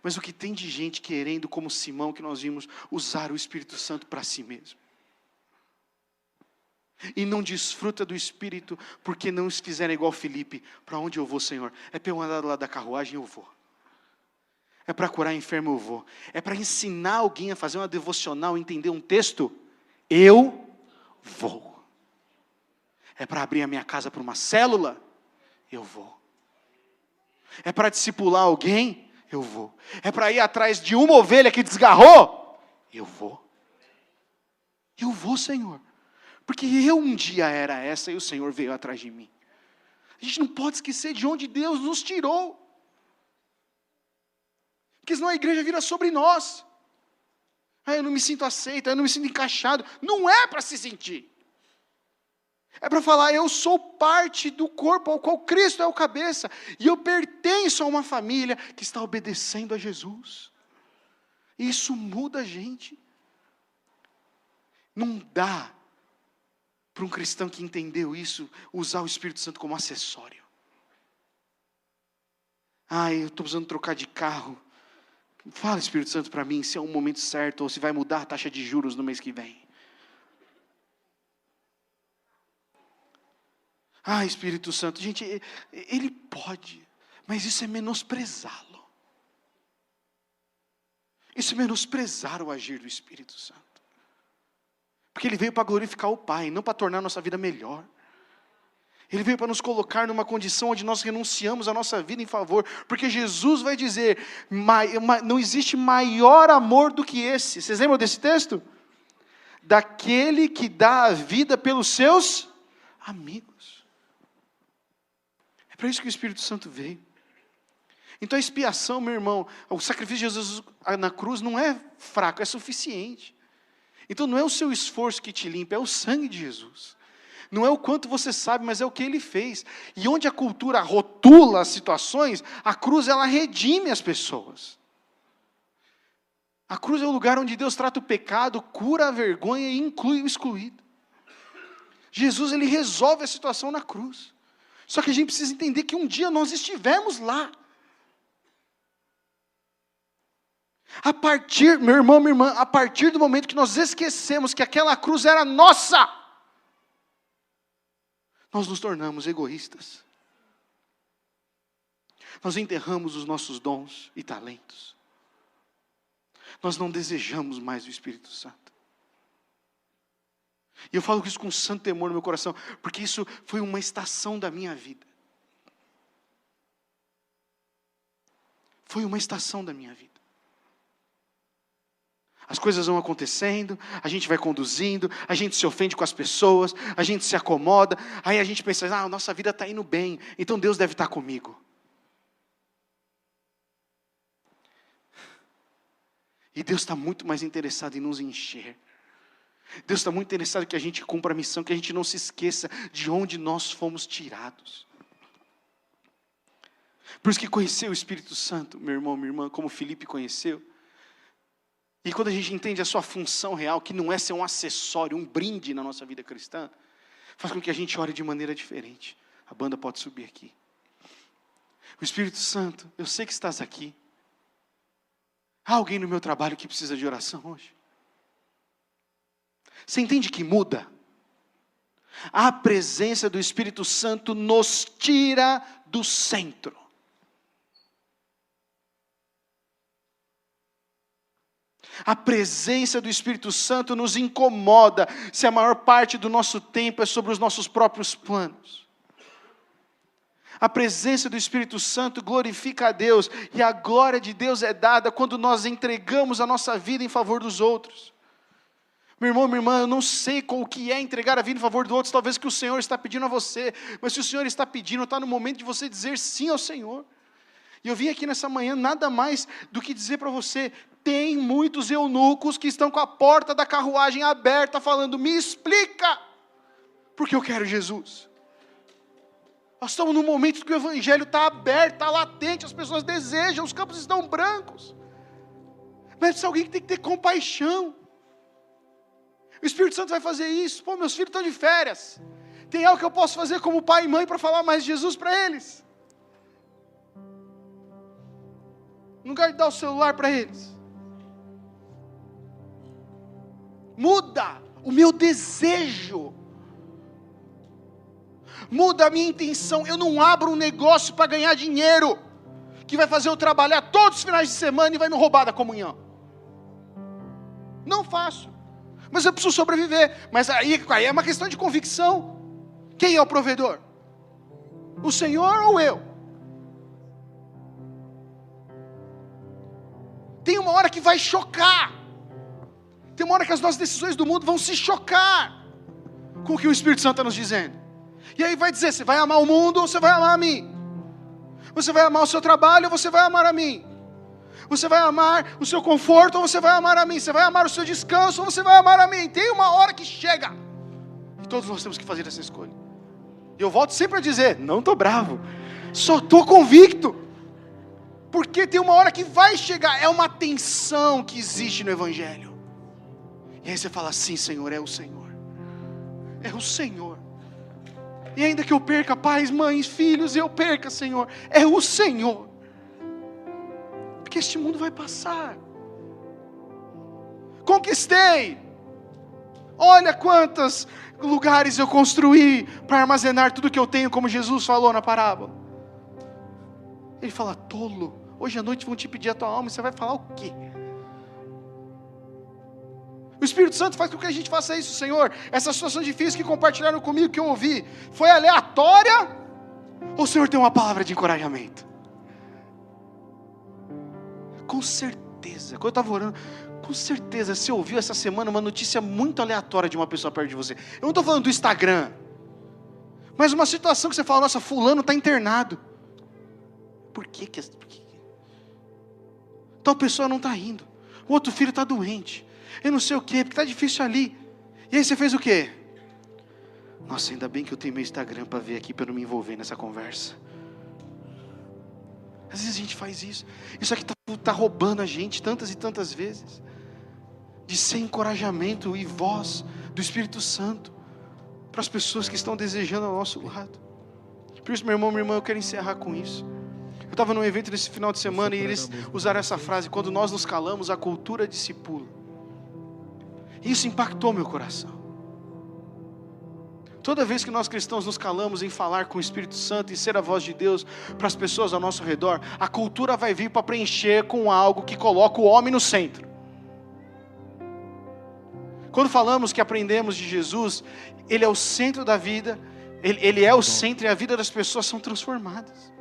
Mas o que tem de gente querendo, como Simão, que nós vimos, usar o Espírito Santo para si mesmo. E não desfruta do Espírito, porque não se fizeram igual Felipe. Para onde eu vou, Senhor? É para eu andar do lado da carruagem, eu vou. É para curar enfermo, eu vou. É para ensinar alguém a fazer uma devocional, entender um texto, eu vou. É para abrir a minha casa para uma célula, eu vou. É para discipular alguém, eu vou. É para ir atrás de uma ovelha que desgarrou, eu vou. Eu vou, Senhor. Porque eu um dia era essa e o Senhor veio atrás de mim. A gente não pode esquecer de onde Deus nos tirou. Porque senão a igreja vira sobre nós. Eu não me sinto aceito, eu não me sinto encaixado. Não é para se sentir. É para falar, eu sou parte do corpo ao qual Cristo é o cabeça. E eu pertenço a uma família que está obedecendo a Jesus. E isso muda a gente. Não dá para um cristão que entendeu isso, usar o Espírito Santo como acessório. Eu estou precisando trocar de carro. Fala, Espírito Santo, para mim, se é um momento certo, ou se vai mudar a taxa de juros no mês que vem. Espírito Santo, gente, ele pode, mas isso é menosprezá-lo. Isso é menosprezar o agir do Espírito Santo. Porque ele veio para glorificar o Pai, não para tornar a nossa vida melhor. Ele veio para nos colocar numa condição onde nós renunciamos a nossa vida em favor. Porque Jesus vai dizer, não existe maior amor do que esse. Vocês lembram desse texto? Daquele que dá a vida pelos seus amigos. É para isso que o Espírito Santo veio. Então a expiação, meu irmão, o sacrifício de Jesus na cruz não é fraco, é suficiente. Então não é o seu esforço que te limpa, é o sangue de Jesus. Não é o quanto você sabe, mas é o que Ele fez. E onde a cultura rotula as situações, a cruz ela redime as pessoas. A cruz é o lugar onde Deus trata o pecado, cura a vergonha e inclui o excluído. Jesus ele resolve a situação na cruz. Só que a gente precisa entender que um dia nós estivemos lá. Meu irmão, minha irmã, a partir do momento que nós esquecemos que aquela cruz era nossa, nós nos tornamos egoístas. Nós enterramos os nossos dons e talentos. Nós não desejamos mais o Espírito Santo. E eu falo isso com santo temor no meu coração, porque isso foi uma estação da minha vida. Foi uma estação da minha vida. As coisas vão acontecendo, a gente vai conduzindo, a gente se ofende com as pessoas, a gente se acomoda, aí a gente pensa, a nossa vida está indo bem, então Deus deve estar comigo. E Deus está muito mais interessado em nos encher. Deus está muito interessado que a gente cumpra a missão, que a gente não se esqueça de onde nós fomos tirados. Por isso que conhecer o Espírito Santo, meu irmão, minha irmã, como Felipe conheceu, e quando a gente entende a sua função real, que não é ser um acessório, um brinde na nossa vida cristã, faz com que a gente ore de maneira diferente. A banda pode subir aqui. O Espírito Santo, eu sei que estás aqui. Há alguém no meu trabalho que precisa de oração hoje? Você entende que muda? A presença do Espírito Santo nos tira do centro. A presença do Espírito Santo nos incomoda se a maior parte do nosso tempo é sobre os nossos próprios planos. A presença do Espírito Santo glorifica a Deus, e a glória de Deus é dada quando nós entregamos a nossa vida em favor dos outros. Meu irmão, minha irmã, eu não sei o que é entregar a vida em favor dos outros, talvez que o Senhor está pedindo a você, mas se o Senhor está pedindo, está no momento de você dizer sim ao Senhor. E eu vim aqui nessa manhã nada mais do que dizer para você, tem muitos eunucos que estão com a porta da carruagem aberta, falando, me explica, porque eu quero Jesus. Nós estamos num momento que o Evangelho está aberto, está latente, as pessoas desejam, os campos estão brancos. Mas precisa alguém que tem que ter compaixão. O Espírito Santo vai fazer isso. Pô, meus filhos estão de férias. Tem algo que eu posso fazer como pai e mãe para falar mais de Jesus para eles? No lugar de dar o celular para eles. Muda o meu desejo. Muda a minha intenção. Eu não abro um negócio para ganhar dinheiro, que vai fazer eu trabalhar todos os finais de semana e vai me roubar da comunhão. Não faço. Mas eu preciso sobreviver. Mas aí é uma questão de convicção. Quem é o provedor? O Senhor ou eu? Tem uma hora que vai chocar. Tem uma hora que as nossas decisões do mundo vão se chocar com o que o Espírito Santo está nos dizendo. E aí vai dizer, você vai amar o mundo ou você vai amar a mim? Você vai amar o seu trabalho ou você vai amar a mim? Você vai amar o seu conforto ou você vai amar a mim? Você vai amar o seu descanso ou você vai amar a mim? Tem uma hora que chega. E todos nós temos que fazer essa escolha. E eu volto sempre a dizer, não estou bravo. Só estou convicto. Porque tem uma hora que vai chegar. É uma tensão que existe no Evangelho. E aí você fala, sim Senhor, é o Senhor. É o Senhor. E ainda que eu perca pais, mães, filhos, eu perca, Senhor, é o Senhor. Porque este mundo vai passar. Conquistei. Olha quantos lugares eu construí para armazenar tudo que eu tenho, como Jesus falou na parábola. Ele fala, tolo, hoje à noite vão te pedir a tua alma, e você vai falar o quê? O Espírito Santo faz com que a gente faça isso, Senhor. Essa situação difícil que compartilharam comigo, que eu ouvi, foi aleatória? Ou o Senhor tem uma palavra de encorajamento? Com certeza, quando eu estava orando, com certeza, você ouviu essa semana uma notícia muito aleatória de uma pessoa perto de você. Eu não estou falando do Instagram, mas uma situação que você fala, nossa, fulano está internado. Por quê? Tal pessoa não está indo. O outro filho está doente. eu não sei o quê, porque está difícil ali. E aí você fez o quê? Nossa, ainda bem que eu tenho meu Instagram para ver aqui, para eu não me envolver nessa conversa. Às vezes a gente faz isso. Isso aqui está roubando a gente tantas e tantas vezes. De ser encorajamento e voz do Espírito Santo para as pessoas que estão desejando ao nosso lado. Por isso, meu irmão, minha irmã, eu quero encerrar com isso. Eu estava num evento nesse final de semana e eles usaram essa frase: quando nós nos calamos, a cultura discipula. Isso impactou meu coração. Toda vez que nós cristãos nos calamos em falar com o Espírito Santo e ser a voz de Deus para as pessoas ao nosso redor, a cultura vai vir para preencher com algo que coloca o homem no centro. Quando falamos que aprendemos de Jesus, Ele é o centro da vida, Ele é o centro e a vida das pessoas são transformadas.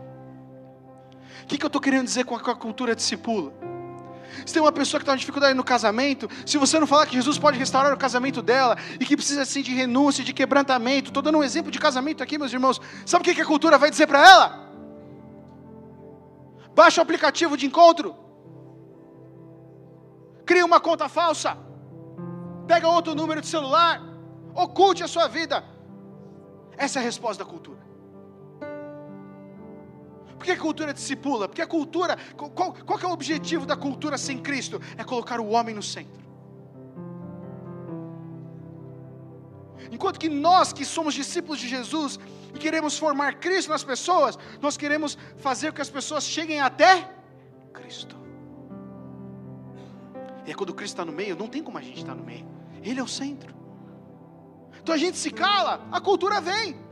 O que eu estou querendo dizer com a cultura discipula? Se tem uma pessoa que está com dificuldade no casamento, se você não falar que Jesus pode restaurar o casamento dela, e que precisa assim de renúncia, de quebrantamento, estou dando um exemplo de casamento aqui, meus irmãos, sabe o que a cultura vai dizer para ela? Baixa o aplicativo de encontro, cria uma conta falsa, pega outro número de celular, oculte a sua vida. Essa é a resposta da cultura. Por que a cultura discipula? Porque a cultura, qual que é o objetivo da cultura sem Cristo? É colocar o homem no centro. Enquanto que nós que somos discípulos de Jesus e queremos formar Cristo nas pessoas, nós queremos fazer com que as pessoas cheguem até Cristo. E é quando Cristo está no meio, não tem como a gente estar no meio. Ele é o centro. Então a gente se cala, a cultura vem.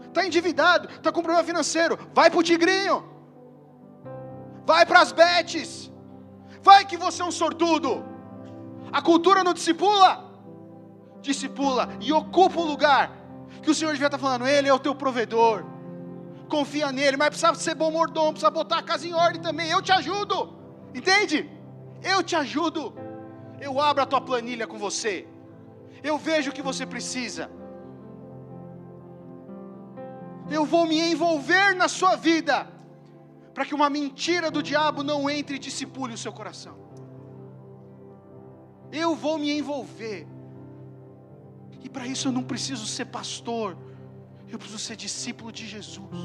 Está endividado, está com problema financeiro, vai para o tigrinho, vai para as bets, vai que você é um sortudo. A cultura não discipula, discipula e ocupa o lugar que o Senhor devia estar falando. Ele é o teu provedor, confia nele, mas precisa ser bom mordomo, precisa botar a casa em ordem também. Eu te ajudo, entende? Eu te ajudo, eu abro a tua planilha com você, eu vejo o que você precisa. Eu vou me envolver na sua vida, para que uma mentira do diabo não entre e discipule o seu coração. Eu vou me envolver, e para isso eu não preciso ser pastor, eu preciso ser discípulo de Jesus,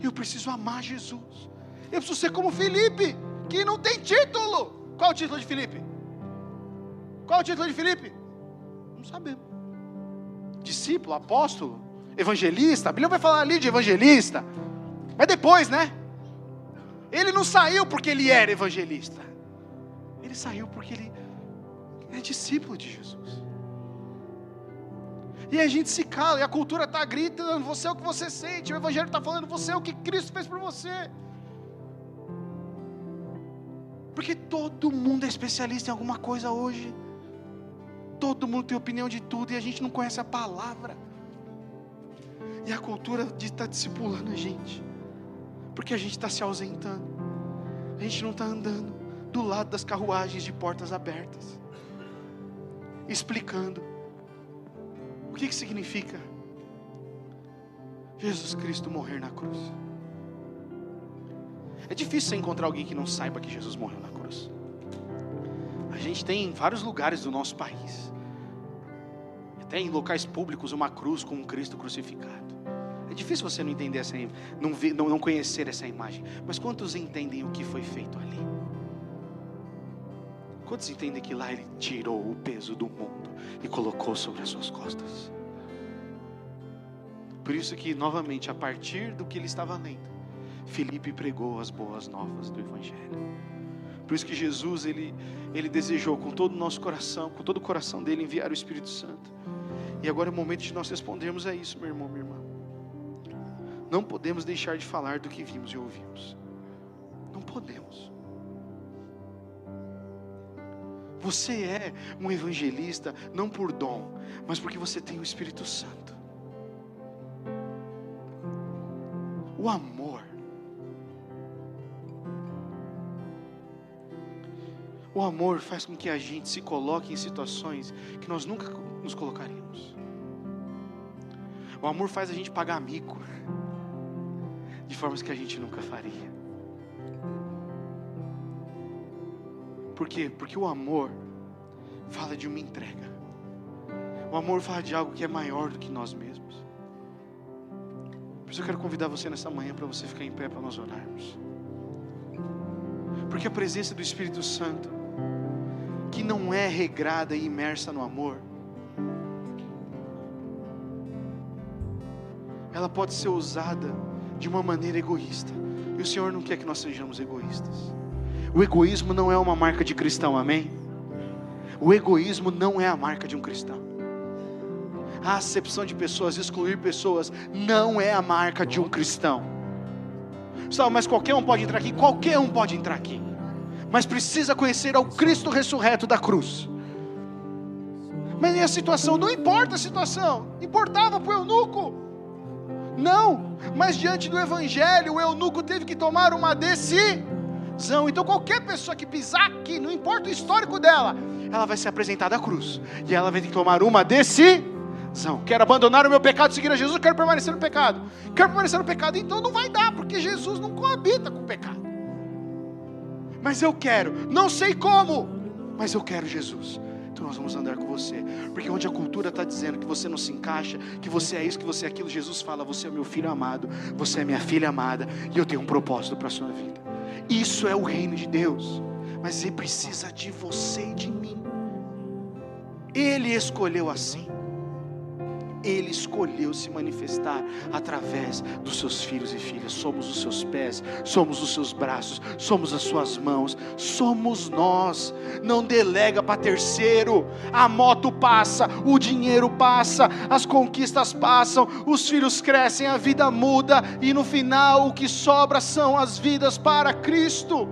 eu preciso amar Jesus, eu preciso ser como Filipe, que não tem título. Qual o título de Filipe? Qual o título de Filipe? Não sabemos. Discípulo, apóstolo, evangelista, a Bíblia vai falar ali de evangelista, mas depois, né? Ele não saiu porque ele era evangelista, ele saiu porque ele é discípulo de Jesus. E a gente se cala, e a cultura está gritando, você é o que você sente, o evangelho está falando, você é o que Cristo fez por você. Porque todo mundo é especialista em alguma coisa hoje, todo mundo tem opinião de tudo, e a gente não conhece a palavra. E a cultura está discipulando a gente, porque a gente está se ausentando, a gente não está andando do lado das carruagens de portas abertas, explicando o que significa Jesus Cristo morrer na cruz. É difícil você encontrar alguém que não saiba que Jesus morreu na cruz. A gente tem em vários lugares do nosso país, até em locais públicos, uma cruz com um Cristo crucificado. É difícil você não entender não conhecer essa imagem. Mas quantos entendem o que foi feito ali? Quantos entendem que lá Ele tirou o peso do mundo e colocou sobre as suas costas? Por isso que, novamente, a partir do que ele estava lendo, Filipe pregou as boas novas do Evangelho. Por isso que Jesus, ele desejou com todo o nosso coração, com todo o coração dele, enviar o Espírito Santo. E agora é o momento de nós respondermos a isso, meu irmão, minha irmã. Não podemos deixar de falar do que vimos e ouvimos. Não podemos. Você é um evangelista, não por dom, mas porque você tem o Espírito Santo. O amor. O amor faz com que a gente se coloque em situações que nós nunca nos colocaríamos. O amor faz a gente pagar mico de formas que a gente nunca faria. Por quê? Porque o amor fala de uma entrega. O amor fala de algo que é maior do que nós mesmos. Por isso eu quero convidar você nessa manhã para você ficar em pé para nós orarmos. Porque a presença do Espírito Santo, que não é regrada e imersa no amor, ela pode ser usada de uma maneira egoísta. E o Senhor não quer que nós sejamos egoístas. O egoísmo não é uma marca de cristão, amém? O egoísmo não é a marca de um cristão. A acepção de pessoas, excluir pessoas, não é a marca de um cristão. Sabe, mas qualquer um pode entrar aqui? Qualquer um pode entrar aqui. Mas precisa conhecer ao Cristo ressurreto da cruz. Mas e a situação? Não importa a situação. Importava para o eunuco. Não, mas diante do Evangelho, o eunuco teve que tomar uma decisão. Então qualquer pessoa que pisar aqui, não importa o histórico dela, ela vai ser apresentada à cruz. E ela vai ter que tomar uma decisão. Quero abandonar o meu pecado, seguir a Jesus, quero permanecer no pecado. Quero permanecer no pecado, então não vai dar, porque Jesus não coabita com o pecado. Mas eu quero, não sei como, mas eu quero Jesus. Então nós vamos andar com você, porque onde a cultura está dizendo que você não se encaixa, que você é isso, que você é aquilo, Jesus fala, você é meu filho amado, você é minha filha amada, e eu tenho um propósito para a sua vida. Isso é o reino de Deus, mas Ele precisa de você e de mim. Ele escolheu assim. Ele escolheu se manifestar através dos seus filhos e filhas. Somos os seus pés, somos os seus braços, somos as suas mãos, somos nós. Não delega para terceiro. A moto passa, o dinheiro passa, as conquistas passam, os filhos crescem, a vida muda, e no final o que sobra são as vidas para Cristo.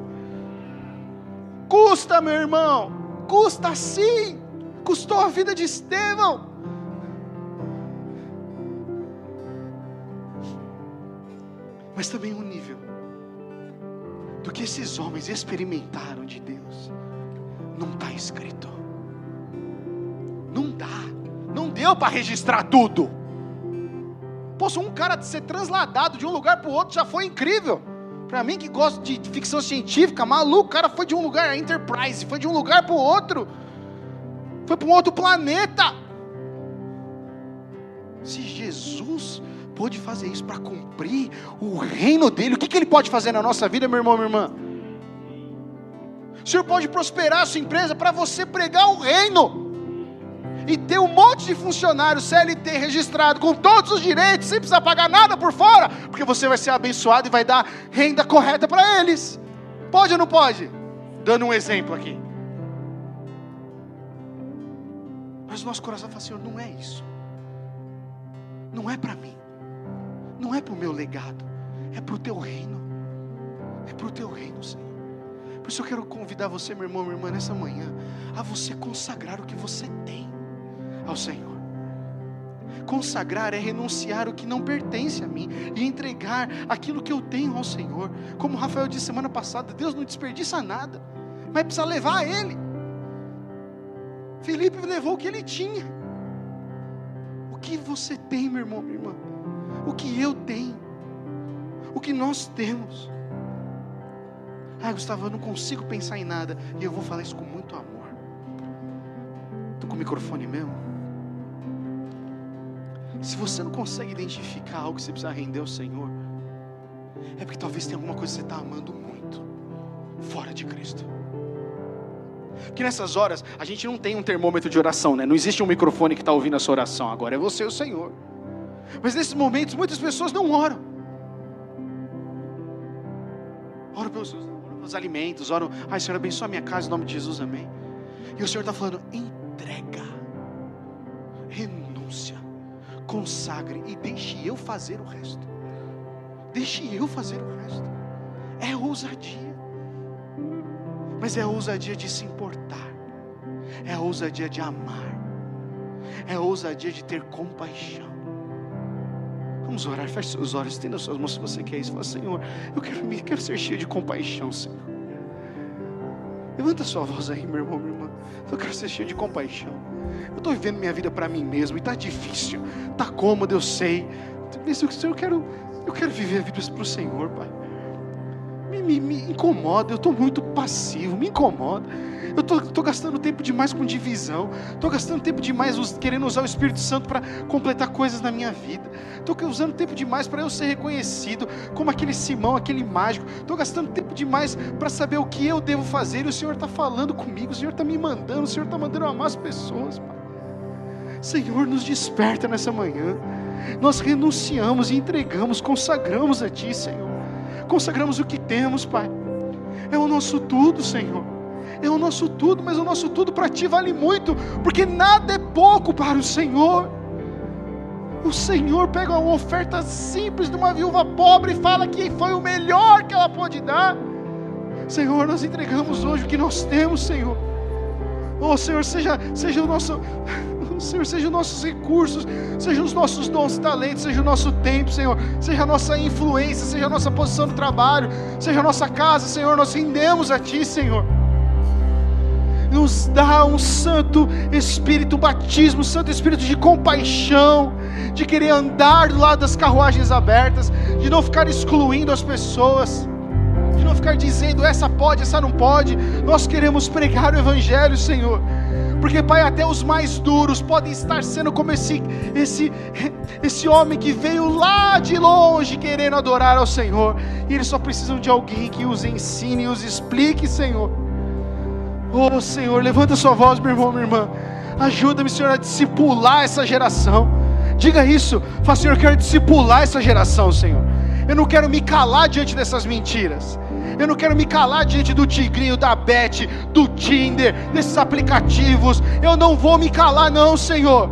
Custa, meu irmão, custa sim. Custou a vida de Estevão. Mas também um nível do que esses homens experimentaram de Deus não está escrito. Não dá. Não deu para registrar tudo. Poxa, um cara de ser transladado de um lugar para o outro já foi incrível. Para mim que gosto de ficção científica, maluco, o cara foi de um lugar, a Enterprise, foi de um lugar para o outro. Foi para um outro planeta. Se Jesus pôde fazer isso para cumprir o reino dele, o que ele pode fazer na nossa vida, meu irmão, minha irmã? O Senhor pode prosperar a sua empresa para você pregar o reino e ter um monte de funcionários CLT registrado com todos os direitos, sem precisar pagar nada por fora, porque você vai ser abençoado e vai dar renda correta para eles. Pode ou não pode? Dando um exemplo aqui. Mas o nosso coração fala, Senhor, não é isso. Não é para mim. Não é para o meu legado. É para o teu reino. É para o teu reino, Senhor. Por isso eu quero convidar você, meu irmão, minha irmã, nessa manhã, a você consagrar o que você tem ao Senhor. Consagrar é renunciar o que não pertence a mim e entregar aquilo que eu tenho ao Senhor. Como o Rafael disse semana passada, Deus não desperdiça nada, mas precisa levar a Ele. Felipe levou o que ele tinha. O que você tem, meu irmão, minha irmã? O que eu tenho? O que nós temos? Gustavo, eu não consigo pensar em nada. E eu vou falar isso com muito amor. Estou com o microfone mesmo. Se você não consegue identificar algo que você precisa render ao Senhor, é porque talvez tenha alguma coisa que você está amando muito fora de Cristo. Porque nessas horas a gente não tem um termômetro de oração, né? Não existe um microfone que está ouvindo a sua oração. Agora é você e o Senhor. Mas nesses momentos muitas pessoas não oram. Oram pelos alimentos, oram, Senhor, abençoa a minha casa em nome de Jesus, amém. E o Senhor está falando, entrega, renúncia, consagre e deixe eu fazer o resto. Deixe eu fazer o resto. É ousadia. Mas é a ousadia de se importar. É a ousadia de amar. É a ousadia de ter compaixão. Vamos orar, feche seus olhos, estenda suas mãos se você quer isso. Fala, Senhor, eu quero ser cheio de compaixão, Senhor. Levanta sua voz aí, meu irmão, minha irmã. Eu quero ser cheio de compaixão. Eu estou vivendo minha vida para mim mesmo e está difícil, está cômodo, eu sei. Mas eu quero viver a vida para o Senhor, Pai. me incomoda. Eu estou muito passivo, me incomoda. Eu estou gastando tempo demais com divisão. Estou gastando tempo demais querendo usar o Espírito Santo para completar coisas na minha vida. Estou usando tempo demais para eu ser reconhecido como aquele Simão, aquele mágico. Estou gastando tempo demais para saber o que eu devo fazer. E o Senhor está falando comigo, o Senhor está me mandando, o Senhor está mandando amar as pessoas, Pai. Senhor, nos desperta nessa manhã. Nós renunciamos e entregamos, consagramos a Ti, Senhor. Consagramos o que temos, Pai. É o nosso tudo, Senhor. É o nosso tudo, mas o nosso tudo para Ti vale muito, porque nada é pouco para o Senhor. O Senhor pega uma oferta simples de uma viúva pobre e fala que foi o melhor que ela pode dar. Senhor, nós entregamos hoje o que nós temos, Senhor. Oh, Senhor, seja o nosso... Senhor, seja os nossos recursos, seja os nossos dons, talentos, seja o nosso tempo, Senhor, seja a nossa influência, seja a nossa posição no trabalho, seja a nossa casa, Senhor, nós rendemos a Ti, Senhor. Nos dá um santo espírito, batismo, um santo espírito de compaixão, de querer andar do lado das carruagens abertas, de não ficar excluindo as pessoas, de não ficar dizendo essa pode, essa não pode. Nós queremos pregar o Evangelho, Senhor, porque, Pai, até os mais duros podem estar sendo como esse homem que veio lá de longe querendo adorar ao Senhor, e eles só precisam de alguém que os ensine e os explique, Senhor. Oh, Senhor, levanta sua voz, meu irmão, minha irmã. Ajuda-me, Senhor, a discipular essa geração. Diga isso, fala: Senhor, eu quero discipular essa geração, Senhor. Eu não quero me calar diante dessas mentiras. Eu não quero me calar diante do Tigrinho, da Bet, do Tinder, desses aplicativos. Eu não vou me calar não, Senhor.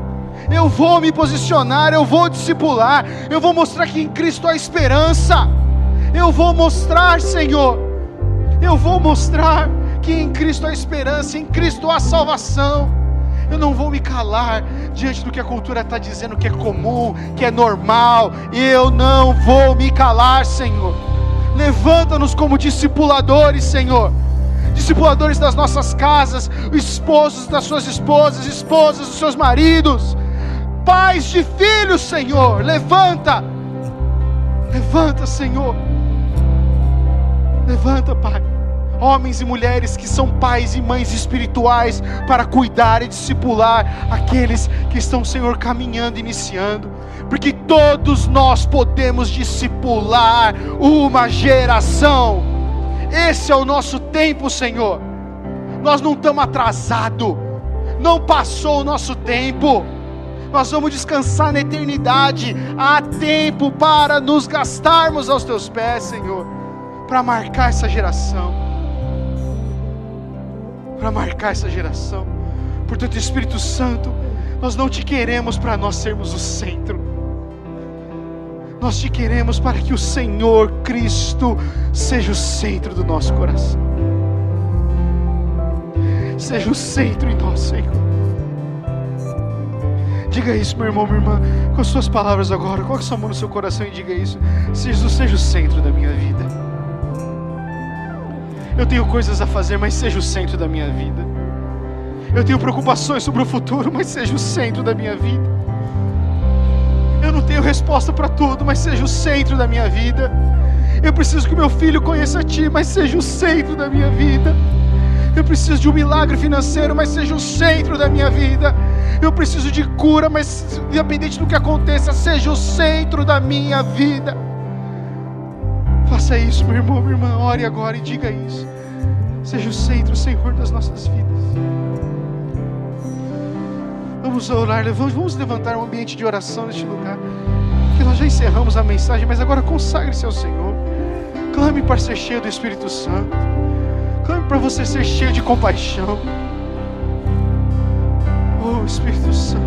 Eu vou me posicionar, eu vou discipular. Eu vou mostrar que em Cristo há esperança. Eu vou mostrar, Senhor. Eu vou mostrar que em Cristo há esperança, em Cristo há salvação. Eu não vou me calar diante do que a cultura está dizendo que é comum, que é normal. Eu não vou me calar, Senhor. Levanta-nos como discipuladores, Senhor. Discipuladores das nossas casas, esposos das suas esposas, esposas dos seus maridos, pais de filhos, Senhor. Levanta, Senhor. Levanta, Pai, homens e mulheres que são pais e mães espirituais, para cuidar e discipular aqueles que estão, Senhor, caminhando, iniciando, porque todos nós podemos discipular uma geração. Esse é o nosso tempo, Senhor. Nós não estamos atrasados, não passou o nosso tempo. Nós vamos descansar na eternidade. Há tempo para nos gastarmos aos Teus pés, Senhor, para marcar essa geração. Para marcar essa geração. Portanto, Espírito Santo, nós não Te queremos para nós sermos o centro. Nós Te queremos para que o Senhor Cristo seja o centro do nosso coração. Seja o centro em nós, Senhor. Diga isso, meu irmão, minha irmã, com as suas palavras agora. Coloque sua mão no seu coração e diga isso: Jesus, seja o centro da minha vida. Eu tenho coisas a fazer, mas seja o centro da minha vida. Eu tenho preocupações sobre o futuro, mas seja o centro da minha vida. Eu não tenho resposta para tudo, mas seja o centro da minha vida. Eu preciso que meu filho conheça a Ti, mas seja o centro da minha vida. Eu preciso de um milagre financeiro, mas seja o centro da minha vida. Eu preciso de cura, mas independente do que aconteça, seja o centro da minha vida. Faça isso, meu irmão, minha irmã. Ore agora e diga isso. Seja o centro, Senhor, das nossas vidas. Vamos orar, vamos levantar um ambiente de oração neste lugar, que nós já encerramos a mensagem, mas agora consagre-se ao Senhor. Clame para ser cheio do Espírito Santo. Clame para você ser cheio de compaixão. Oh, Espírito Santo.